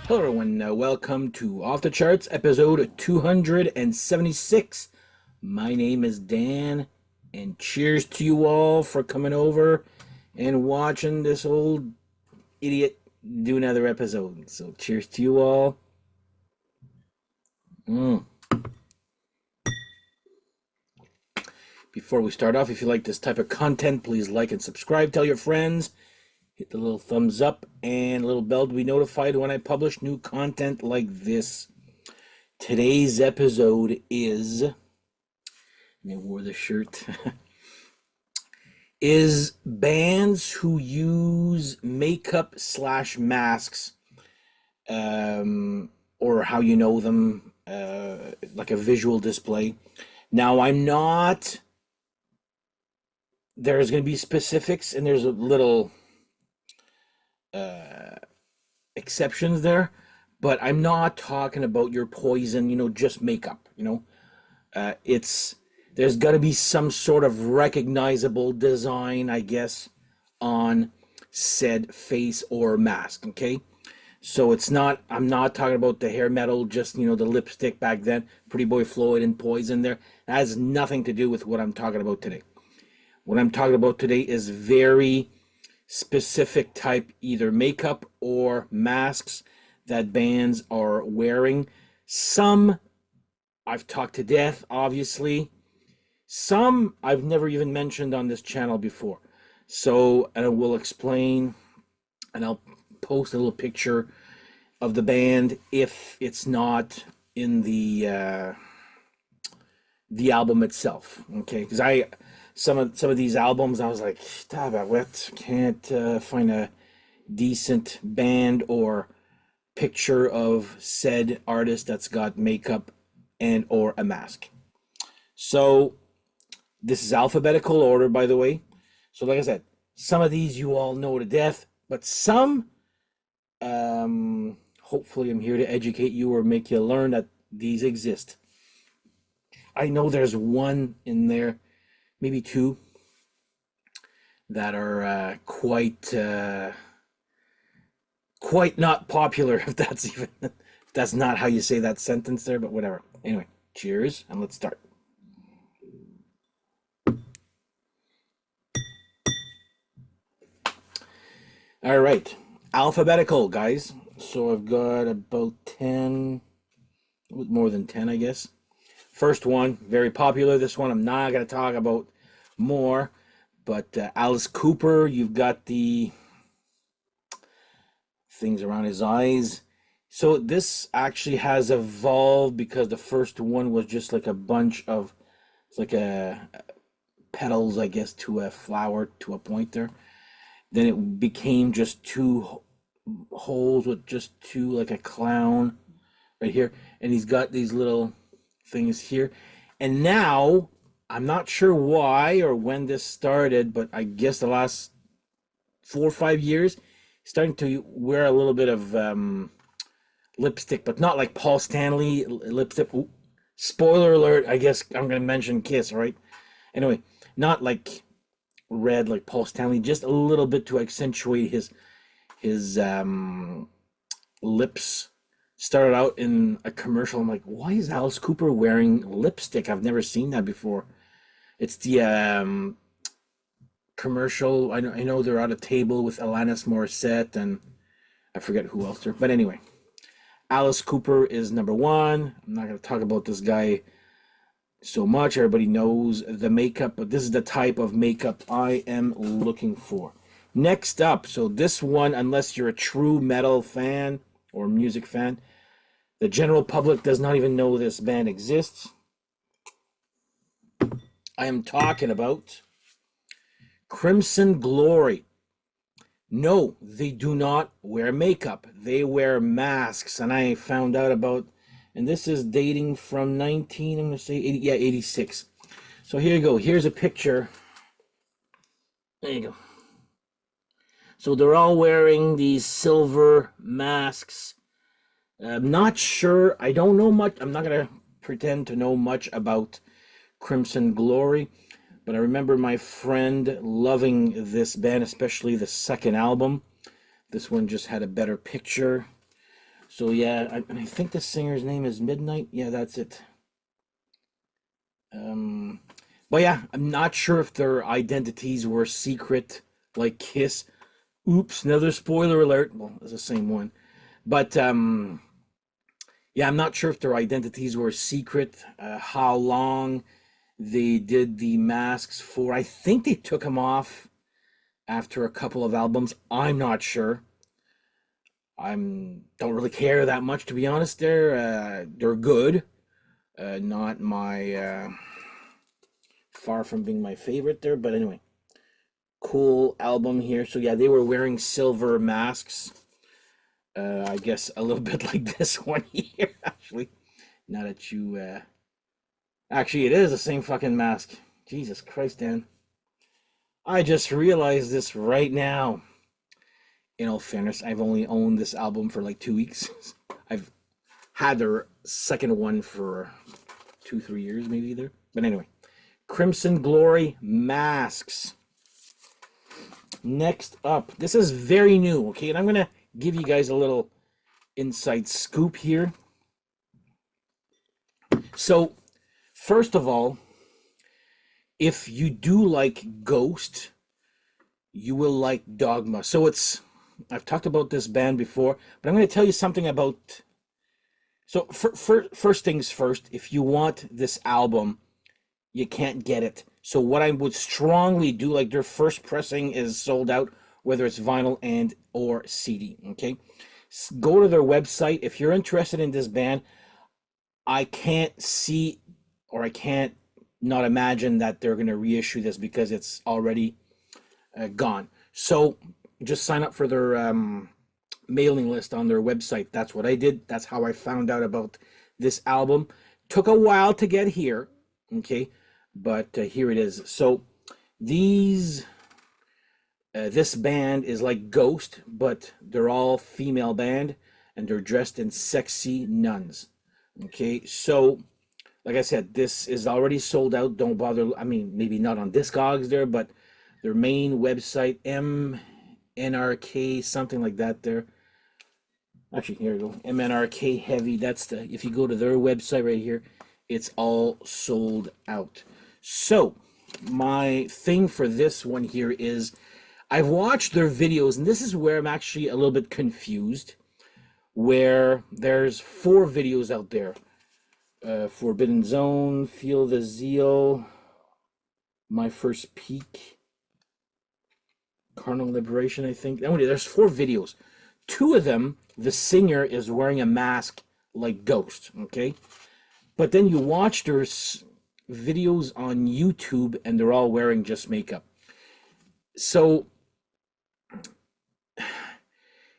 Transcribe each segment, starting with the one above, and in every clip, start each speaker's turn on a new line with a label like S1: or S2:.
S1: Hello, everyone. Welcome to Off the Charts, episode 276. My name is Dan, and cheers to you all for coming over and watching this old idiot do another episode. So, cheers to you all. Mm. Before we start off, if you like this type of content, please like and subscribe. Tell your friends. Hit the little thumbs up and little bell to be notified when I publish new content like this. Today's episode is, and I wore the shirt, is bands who use makeup slash masks, or how you know them, like a visual display. Now, there's going to be specifics and there's a little exceptions there, but I'm not talking about your Poison, just makeup, it's there's got to be some sort of recognizable design, I guess, on said face or mask. Okay, so I'm not talking about the hair metal, just the lipstick back then, Pretty Boy Floyd and Poison. There, that has nothing to do with what I'm talking about today. What I'm talking about today is very specific type, either makeup or masks that bands are wearing. Some I've talked to death, obviously. Some I've never even mentioned on this channel before. So, and I will explain, and I'll post a little picture of the band if it's not in the album itself. Okay, because some of these albums I was like, what? Can't find a decent band or picture of said artist that's got makeup and or a mask. So this is alphabetical order, by the way. So like I said, some of these you all know to death, but some, hopefully I'm here to educate you or make you learn that these exist. I know there's one in there, maybe two, that are quite not popular, if that's not how you say that sentence there, but whatever. Anyway, cheers, and let's start. All right, alphabetical, guys. So I've got about 10, more than 10, I guess. First one, very popular. This one I'm not going to talk about more, but Alice Cooper, you've got the things around his eyes. So this actually has evolved because the first one was just like a bunch of, it's like a petals, I guess, to a flower to a point there. Then it became just two holes with just two, like a clown right here, and he's got these little things here. And now I'm not sure why or when this started, but I guess the last 4 or 5 years, starting to wear a little bit of lipstick, but not like Paul Stanley lipstick. Ooh, spoiler alert! I guess I'm gonna mention Kiss, right? Anyway, not like red like Paul Stanley, just a little bit to accentuate his lips. Started out in a commercial. I'm like, why is Alice Cooper wearing lipstick? I've never seen that before. It's the commercial. I know they're at a table with Alanis Morissette and I forget who else there. But anyway, Alice Cooper is number one. I'm not going to talk about this guy so much. Everybody knows the makeup, but this is the type of makeup I am looking for. Next up, so this one, unless you're a true metal fan or music fan, the general public does not even know this band exists. I am talking about Crimson Glory. No, they do not wear makeup. They wear masks, and I found out about, and this is dating from I'm going to say 80, yeah, 86. So here you go. Here's a picture. There you go. So they're all wearing these silver masks. I'm not sure. I don't know much. I'm not going to pretend to know much about Crimson Glory, but I remember my friend loving this band, especially the second album. This one just had a better picture. So yeah, I think the singer's name is Midnight. Yeah, that's it. Um, but yeah, I'm not sure if their identities were secret, like Kiss. Oops, another spoiler alert. Well, it's the same one. But yeah, I'm not sure if their identities were secret, how long they did the masks for. I think they took them off after a couple of albums. I'm not sure. I'm don't really care that much to be honest. They're good. Not my far from being my favorite there, but anyway, cool album here. So yeah, they were wearing silver masks. I guess a little bit like this one here, actually. Now that you, actually, it is the same fucking mask. Jesus Christ, Dan. I just realized this right now. In all fairness, I've only owned this album for like 2 weeks. I've had their second one for 2, 3 years, maybe there. But anyway, Crimson Glory Masks. Next up, this is very new, okay? And I'm going to give you guys a little inside scoop here. So, first of all, if you do like Ghost, you will like Dogma. So I've talked about this band before, but I'm going to tell you something about. So, first things first, if you want this album, you can't get it. So, what I would strongly do, like their first pressing is sold out, whether it's vinyl and or CD. Okay, go to their website if you're interested in this band. I can't see, or I can't not imagine that they're going to reissue this because it's already gone. So just sign up for their mailing list on their website. That's what I did. That's how I found out about this album. Took a while to get here, okay, but here it is. So these this band is like Ghost, but they're all female band and they're dressed in sexy nuns. Okay, so like I said, this is already sold out. Don't bother. I mean, maybe not on Discogs there, but their main website, MNRK, something like that there. Actually, here we go. MNRK Heavy. That's the, if you go to their website right here, it's all sold out. So, my thing for this one here is I've watched their videos, and this is where I'm actually a little bit confused. Where there's 4 videos out there. Forbidden Zone, Feel the Zeal, My First Peak, Carnal Liberation, I think. Anyway, there's 4 videos. 2 of them, the singer is wearing a mask like Ghost, okay? But then you watch their videos on YouTube and they're all wearing just makeup. So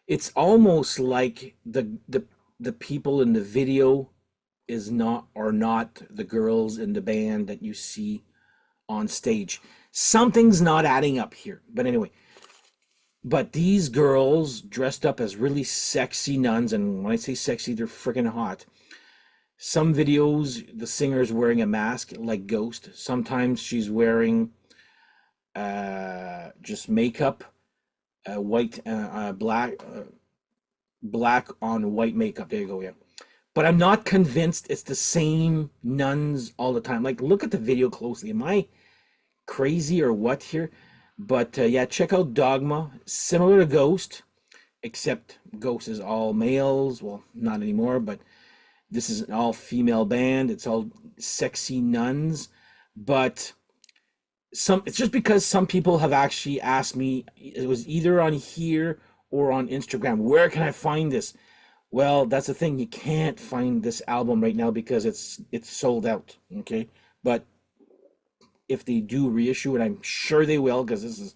S1: it's almost like the people in the video are not the girls in the band that you see on stage. Something's not adding up here. But anyway, but these girls dressed up as really sexy nuns, and when I say sexy, they're freaking hot. Some videos, the singer's wearing a mask like Ghost. Sometimes she's wearing just makeup, white, black on white makeup. There you go, yeah. But I'm not convinced it's the same nuns all the time. Like, look at the video closely. Am I crazy or what here? But yeah, check out Dogma. Similar to Ghost, except Ghost is all males. Well, not anymore, but this is an all female band. It's all sexy nuns. But it's just because some people have actually asked me, it was either on here or on Instagram, where can I find this? Well, that's the thing. You can't find this album right now because it's sold out. Okay, but if they do reissue it, I'm sure they will because this is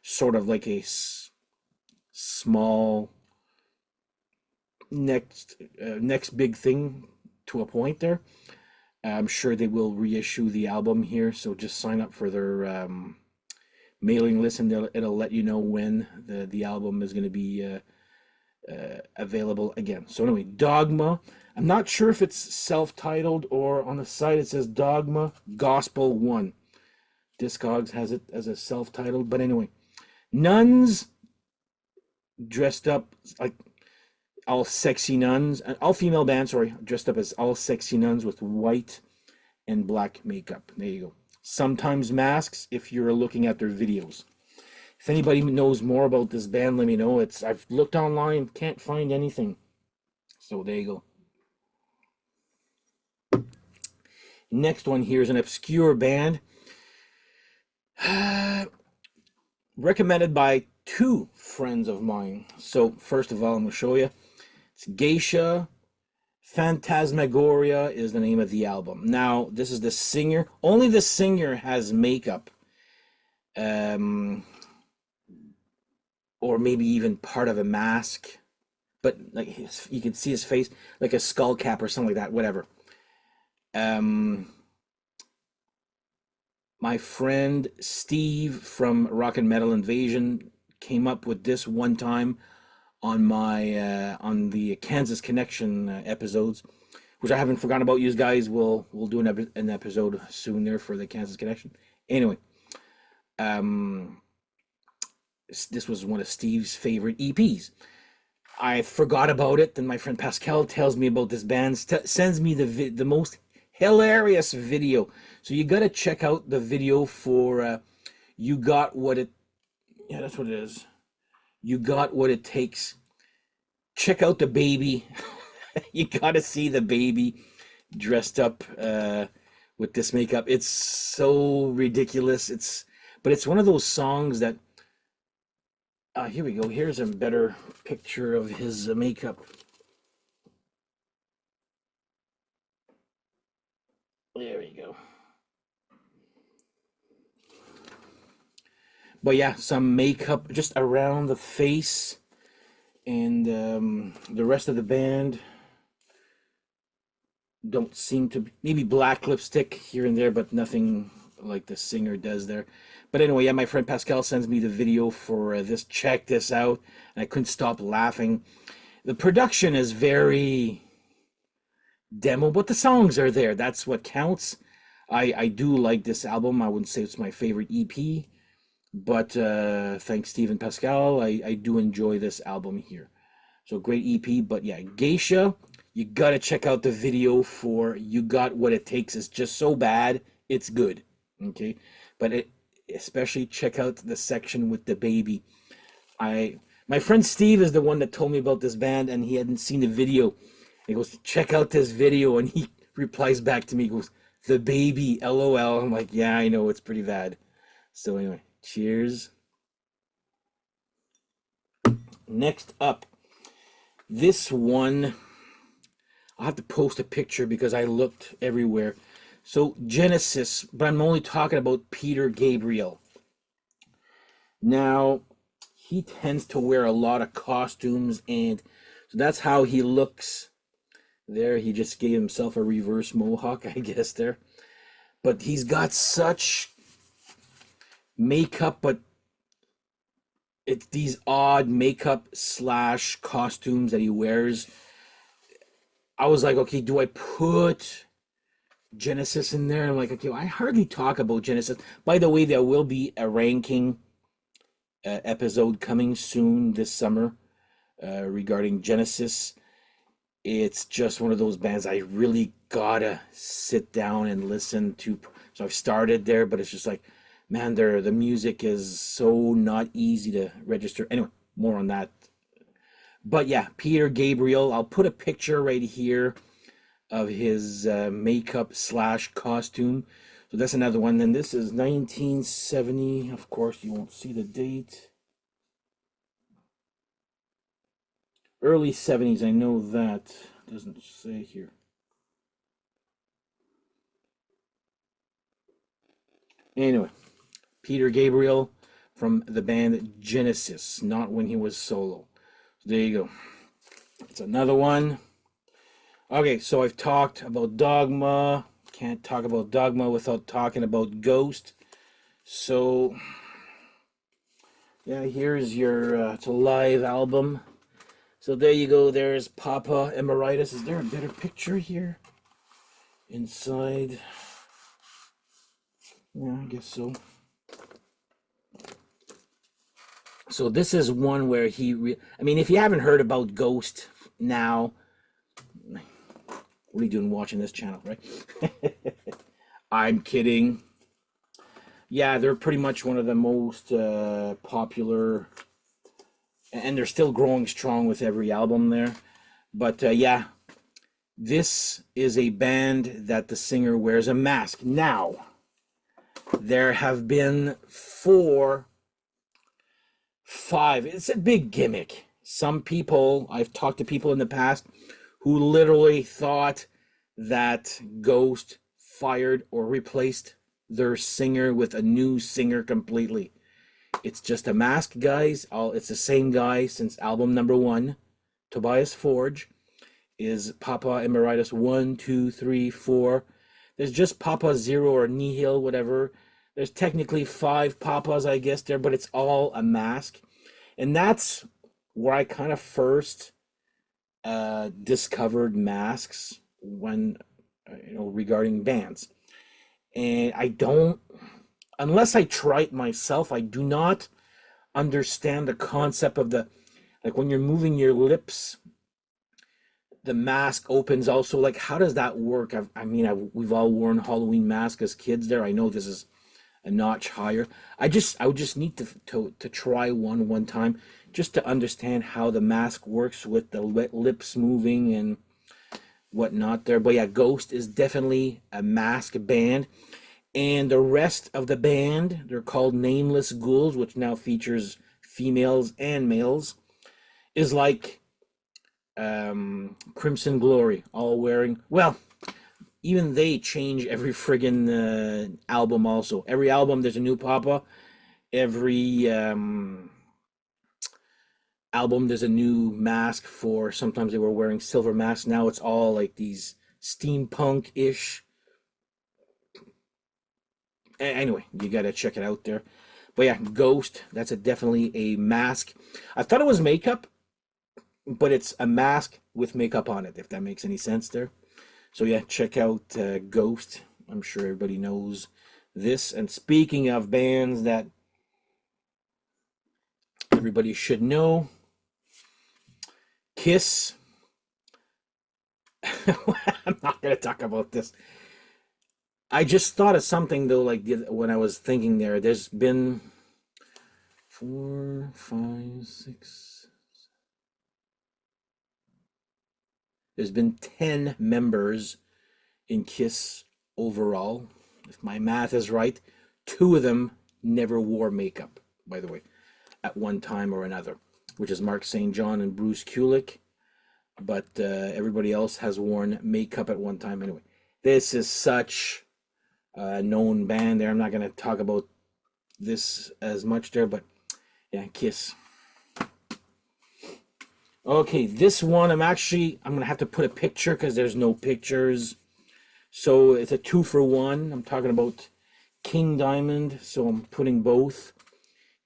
S1: sort of like a small next big thing to a point there. I'm sure they will reissue the album here, so just sign up for their mailing list, and it'll let you know when the album is going to be available again. So anyway, Dogma. I'm not sure if it's self-titled or on the site it says Dogma Gospel 1. Discogs has it as a self-titled, but anyway, nuns dressed up like all sexy nuns, all female band, sorry, dressed up as all sexy nuns with white and black makeup. There you go. Sometimes masks if you're looking at their videos. If anybody knows more about this band, let me know. I've looked online, can't find anything. So there you go. Next one here is an obscure band recommended by two friends of mine. So first of all, I'm going to show you. It's Geisha Phantasmagoria is the name of the album. Now, this is the singer. Only the singer has makeup. Or maybe even part of a mask. But like you can see his face, like a skull cap or something like that, whatever. My friend Steve from Rock and Metal Invasion came up with this one time on my on the Kansas Connection episodes, which I haven't forgotten about. You guys we'll do an episode soon there for the Kansas Connection. Anyway, this was one of Steve's favorite EPs. I forgot about it. Then my friend Pascal tells me about this band, sends me the most hilarious video. So you got to check out the video for You Got What It. Yeah, that's what it is. You Got What It Takes. Check out the baby. You got to see the baby dressed up with this makeup. It's so ridiculous. But it's one of those songs that. Here we go. Here's a better picture of his makeup. There we go. But yeah, some makeup just around the face, and the rest of the band don't seem to maybe black lipstick here and there, but nothing like the singer does there. But anyway, yeah, my friend Pascal sends me the video for this. Check this out, and I couldn't stop laughing. The production is very demo, but the songs are there. That's what counts. I do like this album. I wouldn't say it's my favorite EP, but thanks Stephen Pascal, I do enjoy this album here. So great EP, but yeah, Geisha, you gotta check out the video for You Got What It Takes. It's just so bad, it's good. Okay, but especially check out the section with the baby. My friend Steve is the one that told me about this band, and he hadn't seen the video. He goes, check out this video, and he replies back to me, he goes, the baby, LOL. I'm like, yeah, I know, it's pretty bad. So anyway, cheers. Next up, this one, I'll have to post a picture because I looked everywhere. So Genesis, but I'm only talking about Peter Gabriel. Now, he tends to wear a lot of costumes, and so that's how he looks. There, he just gave himself a reverse mohawk, I guess, there. But he's got such makeup, but it's these odd makeup slash costumes that he wears. I was like, okay, do I put Genesis in there? I'm like, okay, well, I hardly talk about Genesis. By the way, there will be a ranking episode coming soon this summer regarding Genesis. It's just one of those bands I really gotta sit down and listen to. So I've started there, but it's just like, man, the music is so not easy to register. Anyway, more on that. But yeah, Peter Gabriel. I'll put a picture right here of his makeup slash costume. So that's another one. Then this is 1970. Of course, you won't see the date. Early 70s, I know that. Doesn't say here. Anyway, Peter Gabriel from the band Genesis, not when he was solo. So there you go. It's another one. Okay, so I've talked about Dogma. Can't talk about Dogma without talking about Ghost. So, yeah, here's your, it's a live album. So there you go. There's Papa Emeritus. Is there a better picture here? Inside. Yeah, I guess so. So this is one where I mean, if you haven't heard about Ghost, now. What are you doing watching this channel, right? I'm kidding. Yeah, they're pretty much one of the most popular, and they're still growing strong with every album there. But yeah, this is a band that the singer wears a mask. Now, there have been five. It's a big gimmick. Some people, I've talked to people in the past who literally thought that Ghost fired or replaced their singer with a new singer completely. It's just a mask, guys. It's the same guy since album number 1. Tobias Forge is Papa Emeritus 1, 2, 3, 4. There's just Papa Zero or Nihil, whatever. There's technically 5 Papas, I guess, there, but it's all a mask. And that's where I kind of first discovered masks when, regarding bands. And I don't, unless I try it myself, I do not understand the concept of like when you're moving your lips, the mask opens also. Like, how does that work? We've all worn Halloween masks as kids there. I know this is a notch higher. I would just need to try one time just to understand how the mask works with the lips moving and whatnot there. But yeah, Ghost is definitely a mask band. And the rest of the band, they're called Nameless Ghouls, which now features females and males, is like Crimson Glory, all wearing, well, even they change every friggin' album also. Every album there's a new Papa. Every album there's a new mask for, sometimes they were wearing silver masks. Now it's all like these steampunk-ish. Anyway, you gotta check it out there. But yeah, Ghost, that's definitely a mask. I thought it was makeup, but it's a mask with makeup on it, if that makes any sense there. So yeah, check out Ghost. I'm sure everybody knows this. And speaking of bands that everybody should know, Kiss. I'm not going to talk about this. I just thought of something though, like when I was thinking there, there's been 4, 5, 6. There's been 10 members in Kiss overall. If my math is right, 2 of them never wore makeup, by the way, at one time or another, which is Mark St. John and Bruce Kulick. But everybody else has worn makeup at one time. Anyway, this is such a known band there. I'm not going to talk about this as much there, but yeah, Kiss. Okay, this one I'm going to have to put a picture because there's no pictures. So it's a 2 for 1. I'm talking about King Diamond, so I'm putting both.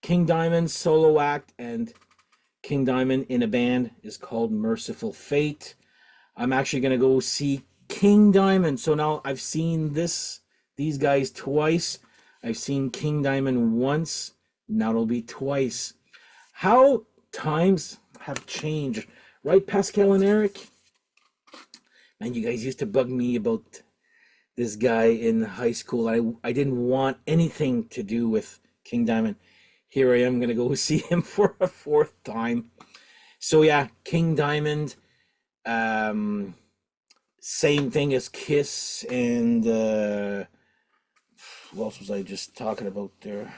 S1: King Diamond solo act and King Diamond in a band is called Merciful Fate. I'm actually going to go see King Diamond. So now I've seen these guys twice. I've seen King Diamond once. Now it'll be twice. How times have changed. Right, Pascal and Eric? Man, you guys used to bug me about this guy in high school. I didn't want anything to do with King Diamond. Here I am going to go see him for a 4th time. So yeah, King Diamond, same thing as Kiss, and what else was I just talking about there?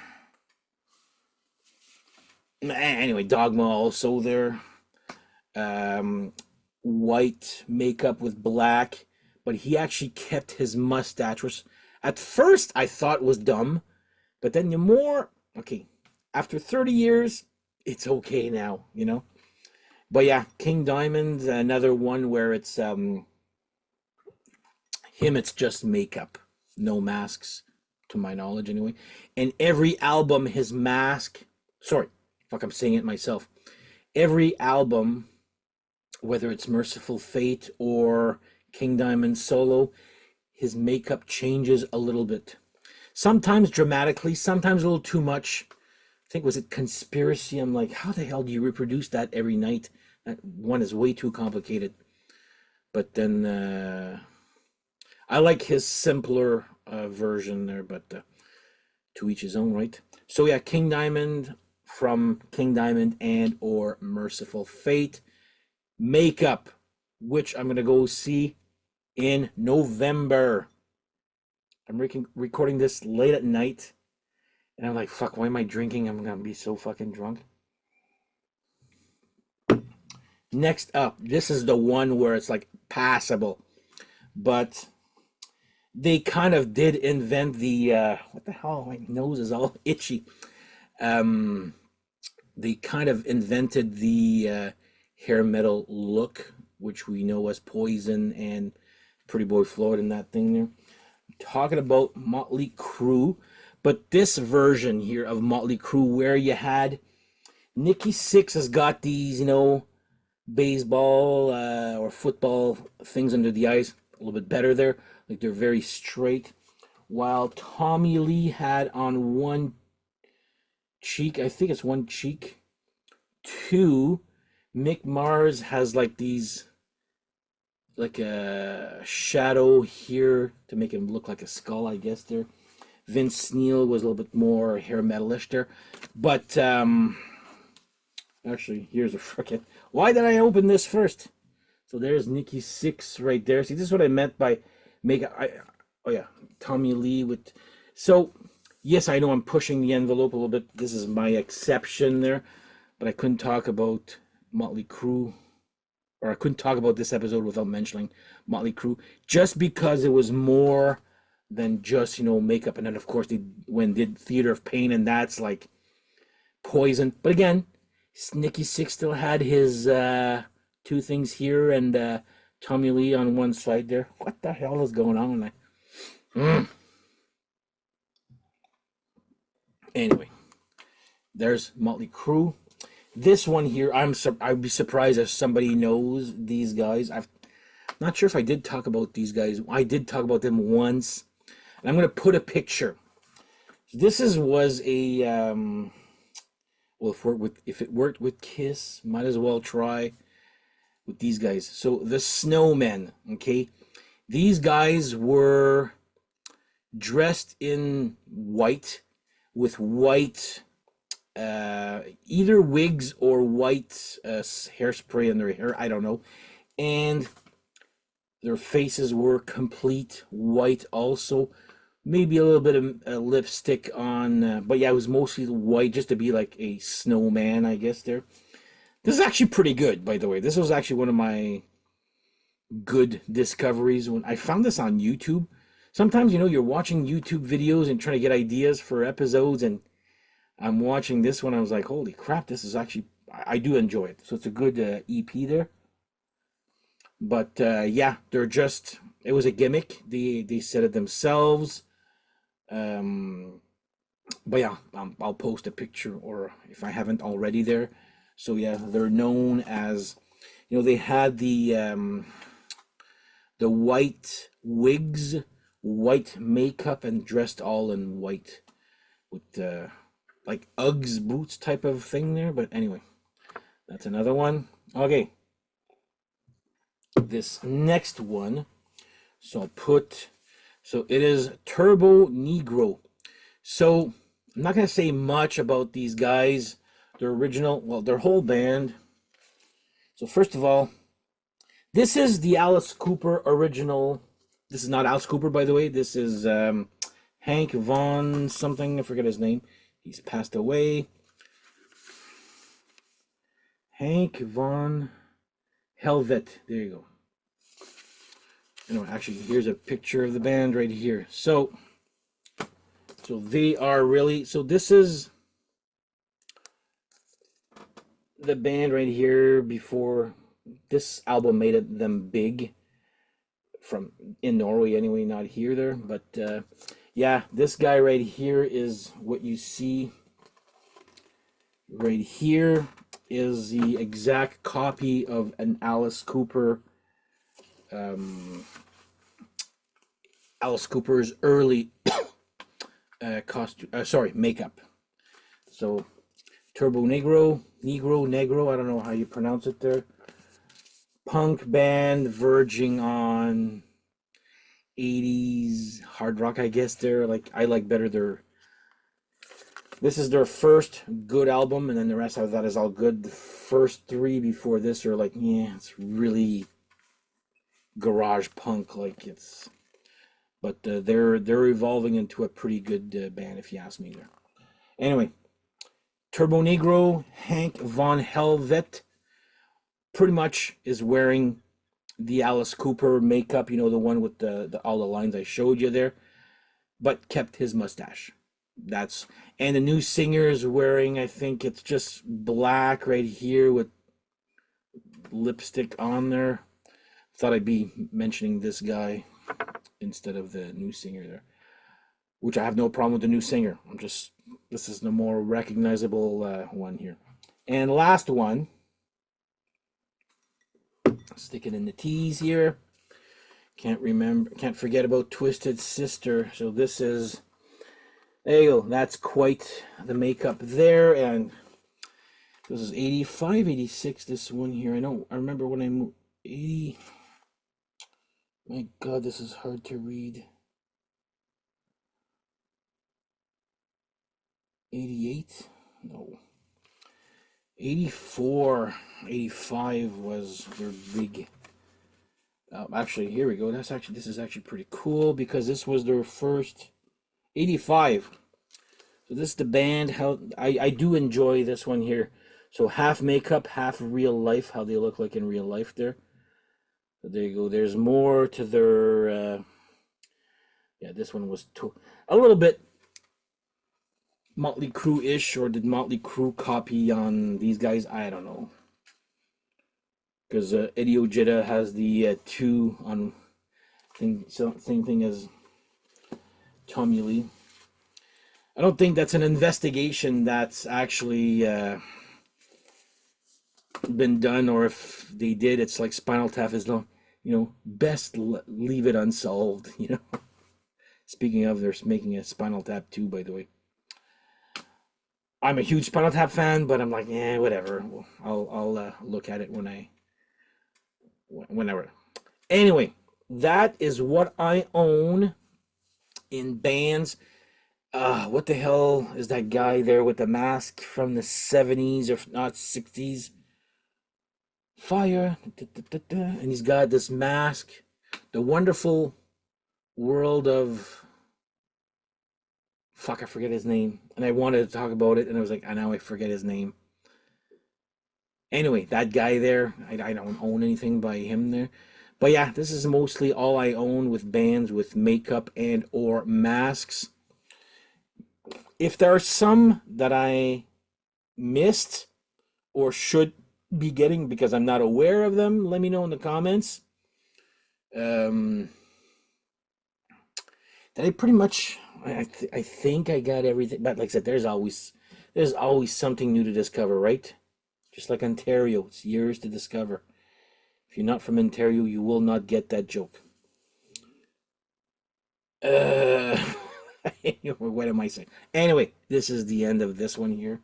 S1: Anyway, Dogma also there. White makeup with black, but he actually kept his mustache, which at first I thought was dumb, but then okay, after 30 years, it's okay now, But yeah, King Diamond, another one where it's him, it's just makeup, no masks, to my knowledge anyway. And every album, his mask, I'm saying it myself. Every album, whether it's Merciful Fate or King Diamond solo, his makeup changes a little bit. Sometimes dramatically, sometimes a little too much. I think, was it Conspiracy? I'm like, how the hell do you reproduce that every night? One is way too complicated. But then I like his simpler version there, but to each his own, right? So yeah, King Diamond from King Diamond and or Merciful Fate. Makeup, which I'm gonna go see in November. I'm recording this late at night, and I'm like, fuck, why am I drinking? I'm gonna be so fucking drunk. Next up, this is the one where it's like passable, but they kind of did invent the what the hell? My nose is all itchy. Um, they kind of invented the hair metal look, which we know as Poison and Pretty Boy Floyd and that thing there. Talking about Motley Crue, but this version here of Motley Crue, where you had Nikki Sixx has got these, baseball or football things under the eyes, a little bit better there, like they're very straight. While Tommy Lee had on one cheek, I think it's one cheek, two. Mick Mars has like these, like a shadow here to make him look like a skull, I guess there. Vince Neil was a little bit more hair metalish there, but actually, here's a frickin'. Why did I open this first? So there's Nikki Sixx right there. See, this is what I meant by oh yeah, Tommy Lee with. So yes, I know I'm pushing the envelope a little bit. This is my exception there, but I couldn't talk about Motley Crue, or I couldn't talk about this episode without mentioning Motley Crue, just because it was more than just makeup. And then of course they did Theater of Pain, and that's like Poison. But again, Nikki Sixx still had his two things here, and Tommy Lee on one side there. What the hell is going on? Anyway, there's Motley Crue. This one here, I'd be surprised if somebody knows these guys. I'm not sure if I did talk about these guys. I did talk about them once, and I'm gonna put a picture. This was a well, if it worked with Kiss, might as well try with these guys. So the Snowmen, okay, these guys were dressed in white with white either wigs or white hairspray in their hair, I don't know, and their faces were complete white also, maybe a little bit of lipstick on, but yeah, it was mostly white just to be like a snowman, I guess there. This is actually pretty good, by the way. This was actually one of my good discoveries when I found this on YouTube. Sometimes, you're watching YouTube videos and trying to get ideas for episodes, and I'm watching this one. I was like, holy crap, this is actually, I do enjoy it. So it's a good EP there. But yeah, it was a gimmick. They said it themselves. But yeah, I'll post a picture, or if I haven't already there. So yeah, they're known as, they had the white wigs, white makeup, and dressed all in white with like Uggs boots type of thing there. But anyway, that's another one. Okay, this next one. So it is Turbo Negro. So I'm not gonna say much about these guys. Their whole band. So first of all, this is the Alice Cooper original. This is not Alice Cooper, by the way. This is Hank Von something. I forget his name. He's passed away. Hank Von Helvet. There you go. Anyway, actually, here's a picture of the band right here. So they are really. So this is the band right here before this album made them big. From in Norway anyway, not here there, but yeah, this guy right here is what you see right here is the exact copy of an Alice Cooper Alice Cooper's early makeup. So Turbo Negro, I don't know how you pronounce it there. punk band verging on 80s hard rock, I guess. They're like, I like better their, this is their first good album, and then the rest of that is all good. The first three before this are like, yeah, it's really garage punk, like it's, but they're evolving into a pretty good band, if you ask me. There. Anyway, Turbonegro, Hank von Helvet, pretty much is wearing the Alice Cooper makeup, you know, the one with the all the lines I showed you there, but kept his mustache. That's, and the new singer is wearing, I think it's just black right here with lipstick on there. Thought I'd be mentioning this guy instead of the new singer there, which I have no problem with the new singer. I'm just, this is the more recognizable one here. And last one, stick it in the T's here. Can't forget about Twisted Sister. So this is, there you go. That's quite the makeup there. And this is 85, 86, this one here. I remember when I moved, 80, my God, this is hard to read. 88? No. 84, 85 was their big. Actually, here we go. This is actually pretty cool because this was their first 85. So this is the band. How I do enjoy this one here. So half makeup, half real life. How they look like in real life there. So there you go. There's more to their. Yeah, this one was a little bit Motley Crue-ish, or did Motley Crue copy on these guys? I don't know. Because Eddie Ojeda has the 2 on thing, so same thing as Tommy Lee. I don't think that's an investigation that's actually been done, or if they did, it's like Spinal Tap is no, best leave it unsolved. Speaking of, they're making a Spinal Tap 2, by the way. I'm a huge Spinal Tap fan, but I'm like, whatever. I'll look at it whenever. Anyway, that is what I own in bands. What the hell is that guy there with the mask from the 70s, or not 60s? Fire. And he's got this mask. The Wonderful World of... Fuck, I forget his name. And I wanted to talk about it, and I was like, now I forget his name. Anyway, that guy there, I don't own anything by him there. But yeah, this is mostly all I own with bands with makeup and or masks. If there are some that I missed or should be getting because I'm not aware of them, let me know in the comments. That I pretty much... I think I got everything, but like I said, there's always something new to discover, right? Just like Ontario, it's years to discover. If you're not from Ontario, you will not get that joke. What am I saying? Anyway, this is the end of this one here.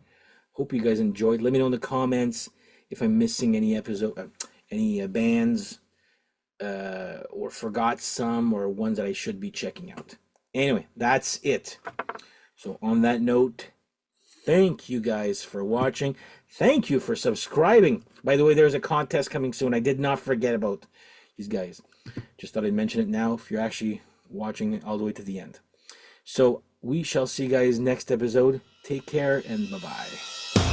S1: Hope you guys enjoyed. Let me know in the comments if I'm missing any bands, or forgot some, or ones that I should be checking out. Anyway, that's it. So on that note, thank you guys for watching. Thank you for subscribing. By the way, there's a contest coming soon. I did not forget about these guys. Just thought I'd mention it now if you're actually watching all the way to the end. So we shall see you guys next episode. Take care and bye-bye.